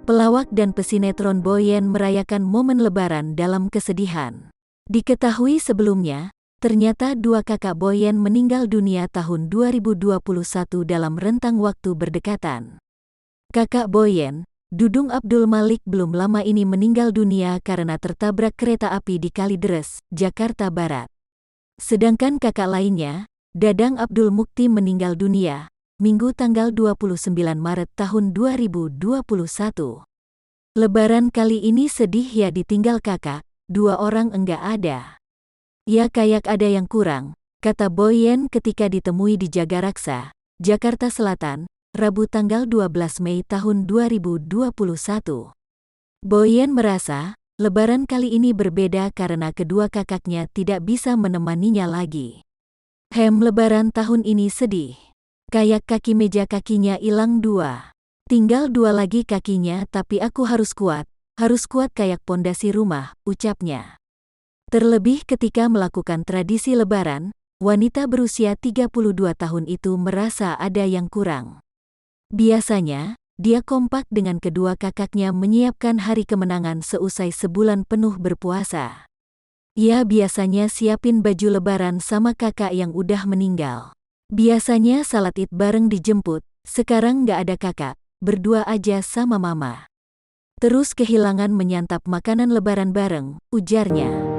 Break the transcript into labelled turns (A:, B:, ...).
A: Pelawak dan pesinetron Boyen merayakan momen Lebaran dalam kesedihan. Diketahui sebelumnya, ternyata dua kakak Boyen meninggal dunia tahun 2021 dalam rentang waktu berdekatan. Kakak Boyen, Dudung Abdul Malik, belum lama ini meninggal dunia karena tertabrak kereta api di Kalideres, Jakarta Barat. Sedangkan kakak lainnya, Dadang Abdul Mukti, meninggal dunia Minggu tanggal 29 Maret tahun 2021. Lebaran kali ini sedih ya, ditinggal kakak, dua orang enggak ada. Ya kayak ada yang kurang, kata Boyen ketika ditemui di Jagaraksa, Jakarta Selatan, Rabu tanggal 12 Mei tahun 2021. Boyen merasa, Lebaran kali ini berbeda karena kedua kakaknya tidak bisa menemaninya lagi. Lebaran tahun ini sedih. Kayak kaki meja kakinya hilang dua. Tinggal dua lagi kakinya, tapi aku harus kuat kayak pondasi rumah, ucapnya. Terlebih ketika melakukan tradisi Lebaran, wanita berusia 32 tahun itu merasa ada yang kurang. Biasanya, dia kompak dengan kedua kakaknya menyiapkan hari kemenangan seusai sebulan penuh berpuasa. Ia biasanya siapin baju Lebaran sama kakak yang udah meninggal. Biasanya salat Id bareng dijemput, sekarang nggak ada kakak, berdua aja sama mama. Terus kehilangan menyantap makanan Lebaran bareng, ujarnya.